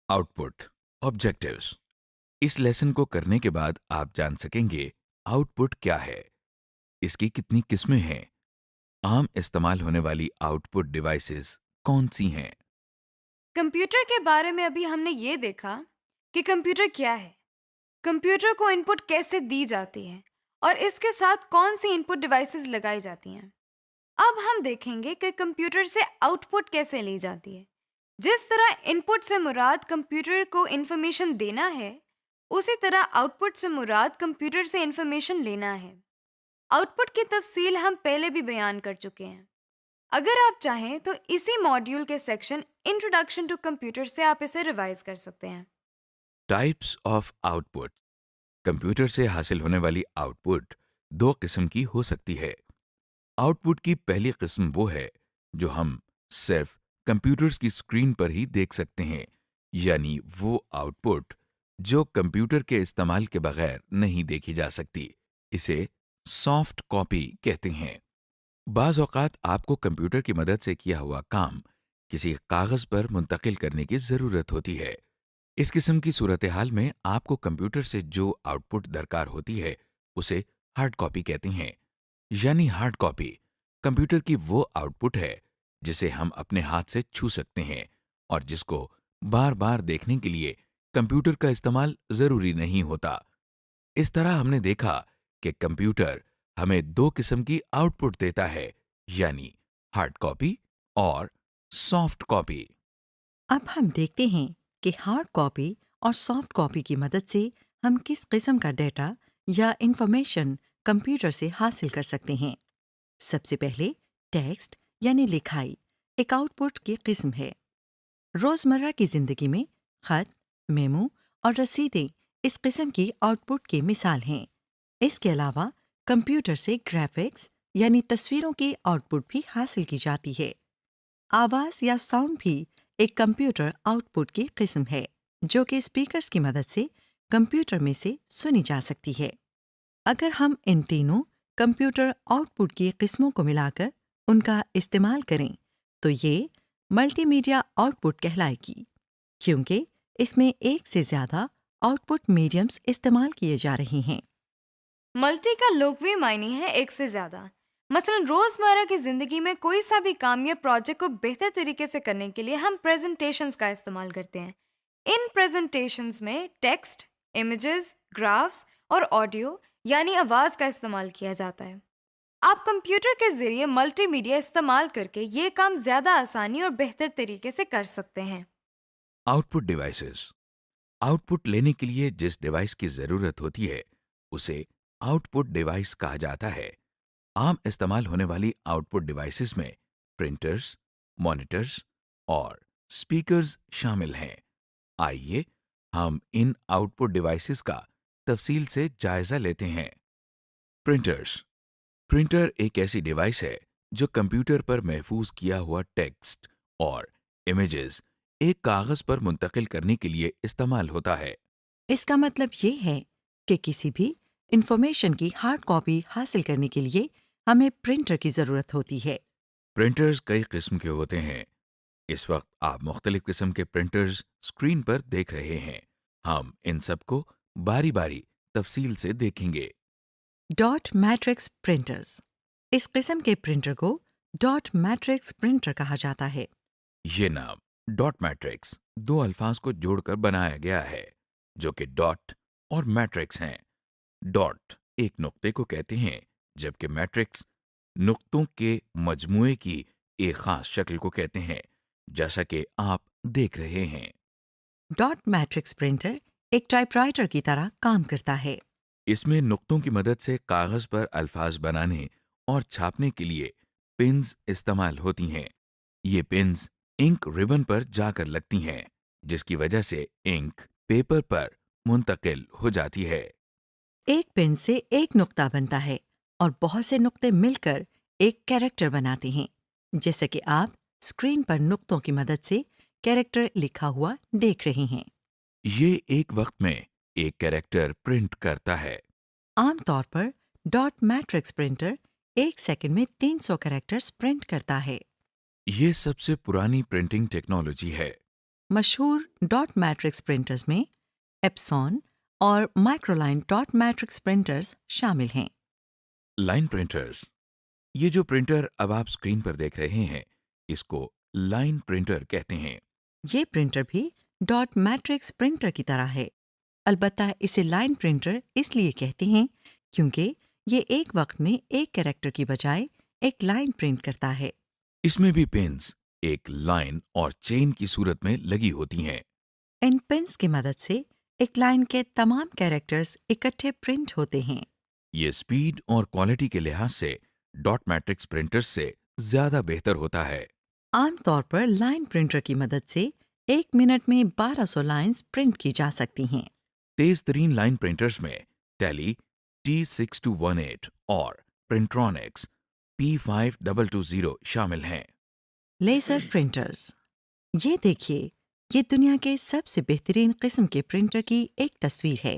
Output objectives. इस lesson को करने के बाद आप जान सकेंगे आउटपुट क्या है, इसकी कितनी किस्में हैं, आम इस्तेमाल होने वाली आउटपुट डिवाइसेस कौन सी हैं। कंप्यूटर के बारे में अभी हमने ये देखा कि कंप्यूटर क्या है, कंप्यूटर को इनपुट कैसे दी जाती है और इसके साथ कौन सी इनपुट डिवाइसेस लगाई जाती हैं। अब हम देखेंगे कि कंप्यूटर से आउटपुट कैसे ली जाती है। जिस तरह इनपुट से मुराद कंप्यूटर को इंफॉर्मेशन देना है, उसी तरह आउटपुट से मुराद कंप्यूटर से इंफॉर्मेशन लेना है। आउटपुट की तफसील हम पहले भी बयान कर चुके हैं। अगर आप चाहें तो इसी मॉड्यूल के सेक्शन इंट्रोडक्शन टू कंप्यूटर से आप इसे रिवाइज कर सकते हैं। Types of output. कंप्यूटर से हासिल होने वाली आउटपुट दो किस्म की हो सकती है। आउटपुट की पहली किस्म वो है जो हम सिर्फ कंप्यूटर्स की स्क्रीन पर ही देख सकते हैं, यानी वो आउटपुट जो कंप्यूटर के इस्तेमाल के बगैर नहीं देखी जा सकती। इसे सॉफ्ट कॉपी कहते हैं। बाज़ औक़ात आपको कंप्यूटर की मदद से किया हुआ काम किसी कागज़ पर मुंतकिल करने की ज़रूरत होती है। इस किस्म की सूरत हाल में आपको कंप्यूटर से जो आउटपुट दरकार होती है उसे हार्ड कॉपी कहते हैं। यानी हार्ड कॉपी कंप्यूटर की वो आउटपुट है जिसे हम अपने हाथ से छू सकते हैं और जिसको बार बार देखने के लिए कंप्यूटर का इस्तेमाल ज़रूरी नहीं होता। इस तरह हमने देखा कि कंप्यूटर हमें दो किस्म की आउटपुट देता है, यानी हार्ड कॉपी और सॉफ्ट कॉपी। अब हम देखते हैं कि हार्ड कॉपी और सॉफ्ट कॉपी की मदद से हम किस किस्म का डेटा या इंफॉर्मेशन कंप्यूटर से हासिल कर सकते हैं। सबसे पहले टेक्स्ट यानी लिखाई एक आउटपुट की किस्म है। रोज़मर्रा की ज़िंदगी में खत, मेमो और रसीदें इस किस्म की आउटपुट की मिसाल हैं। इसके अलावा कंप्यूटर से ग्राफिक्स यानी तस्वीरों की आउटपुट भी हासिल की जाती है। आवाज़ या साउंड भी एक कंप्यूटर आउटपुट की किस्म है, जो कि स्पीकर्स की मदद से कंप्यूटर में से सुनी जा सकती है। अगर हम इन तीनों कंप्यूटर आउटपुट की किस्मों को मिलाकर उनका इस्तेमाल करें तो ये मल्टीमीडिया आउटपुट कहलाएगी, क्योंकि इसमें एक से ज़्यादा आउटपुट मीडियम्स इस्तेमाल किए जा रहे हैं। मल्टी का लोकप्रिय मायने है एक से ज्यादा। मसलन रोजमर्रा की जिंदगी में कोई सा भी काम या प्रोजेक्ट को बेहतर तरीके से करने के लिए हम प्रेजेंटेशंस का इस्तेमाल करते हैं। इन प्रेजेंटेशंस में टेक्स्ट, इमेजेस, ग्राफ्स और ऑडियो यानी आवाज का इस्तेमाल किया जाता है। आप कंप्यूटर के जरिए मल्टीमीडिया इस्तेमाल करके ये काम ज्यादा आसानी और बेहतर तरीके से कर सकते हैं। Output devices. आउटपुट लेने के लिए जिस डिवाइस की जरूरत होती है उसे आउटपुट डिवाइस कहा जाता है। आम इस्तेमाल होने वाली आउटपुट डिवाइसेस में प्रिंटर्स, मॉनिटर्स और स्पीकर्स शामिल हैं। आइए हम इन आउटपुट डिवाइसेस का तफसील से जायजा लेते हैं। प्रिंटर्स। प्रिंटर एक ऐसी डिवाइस है जो कंप्यूटर पर महफूज किया हुआ टेक्स्ट और इमेजेस एक कागज पर मुंतकिल करने के लिए इस्तेमाल होता है। इसका मतलब ये है कि किसी भी इंफॉर्मेशन की हार्ड कॉपी हासिल करने के लिए हमें प्रिंटर की ज़रूरत होती है। प्रिंटर्स कई किस्म के होते हैं। इस वक्त आप मुख्तलिफ किस्म के प्रिंटर्स स्क्रीन पर देख रहे हैं। हम इन सबको बारी बारी तफसील से देखेंगे। Dot matrix printers. इस किस्म के printer co dot matrix printer कहा जाता है। ये नाम डॉट मैट्रिक्स दो अल्फाज को जोड़कर बनाया गया है जो कि डॉट और मैट्रिक्स हैं। डॉट एक नुक्ते को कहते हैं, जबकि मैट्रिक्स नुक्तों के मजमूए की एक खास शक्ल को कहते हैं, जैसा कि आप देख रहे हैं। डॉट मैट्रिक्स प्रिंटर एक टाइपराइटर की तरह काम करता है। इसमें नुक्तों की मदद से कागज पर अल्फाज बनाने और छापने के लिए पिन्स इस्तेमाल होती हैं। ये पिन्स इंक रिबन पर जाकर लगती हैं, जिसकी वजह से इंक पेपर पर मुंतकिल हो जाती है। एक पेन से एक नुक्ता बनता है और बहुत से नुक्ते मिलकर एक कैरेक्टर बनाते हैं, जैसे कि आप स्क्रीन पर नुक्तों की मदद से कैरेक्टर लिखा हुआ देख रहे हैं। ये एक वक्त में एक कैरेक्टर प्रिंट करता है। आमतौर पर डॉट मैट्रिक्स प्रिंटर एक सेकंड में 300 कैरेक्टर्स प्रिंट करता है। ये सबसे पुरानी प्रिंटिंग टेक्नोलॉजी है। مشہور ڈاٹ میٹرکس پرنٹرز میں ایپسون اور مائکرولائن ڈاٹ میٹرکس پرنٹرز شامل ہیں۔ لائن پرنٹرز، یہ جو پرنٹر اب آپ اسکرین پر دیکھ رہے ہیں اس کو لائن پرنٹر کہتے ہیں۔ یہ پرنٹر بھی ڈاٹ میٹرکس پرنٹر کی طرح ہے، البتہ اسے لائن پرنٹر اس لیے کہتے ہیں کیونکہ یہ ایک وقت میں ایک کیریکٹر کی بجائے ایک لائن پرنٹ کرتا ہے۔ اس میں بھی پنز ایک لائن اور چین کی صورت میں لگی ہوتی ہیں۔ ان پنس کی مدد سے ایک لائن کے تمام کیریکٹرز اکٹھے پرنٹ ہوتے ہیں۔ یہ سپیڈ اور کوالٹی کے لحاظ سے ڈاٹ میٹرکس پرنٹر سے زیادہ بہتر ہوتا ہے۔ عام طور پر لائن پرنٹر کی مدد سے ایک منٹ میں 1200 لائنز پرنٹ کی جا سکتی ہیں۔ تیز ترین لائن پرنٹرز میں ٹیلی T6218 اور پرنٹرونکس P5220 شامل ہیں۔ لیزر پرنٹرز، یہ دیکھیے، یہ دنیا کے سب سے بہترین قسم کے پرنٹر کی ایک تصویر ہے